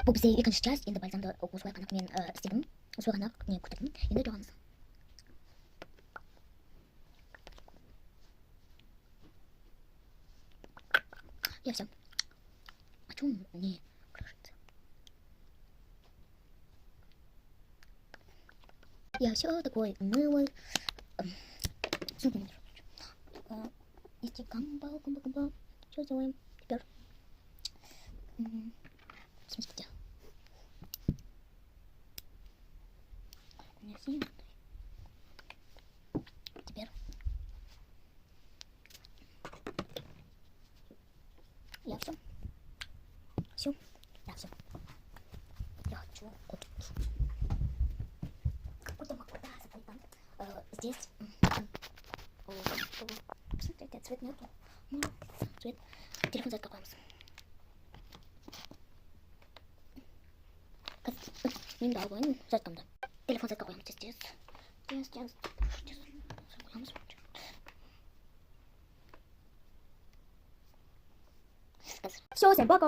Bu bize ilginç часть. Енді бальзамды осылай ғана мен істедім. Осылай ғана не күттім. Енді жағамыз. Я все. А чё он не кружится? Я все такой мыло. Есть гамбал. Что делаем теперь? В смысле, где? Не сильно. Теперь я все. Все. Я все. Я хочу вот какой-то макота забыть там. Здесь. Смотрите, цвет нету. Цвет. Телефон закрываемся. Не да, вон, за там да. Телефон закрываем здесь. Здесь. Все, всем пока.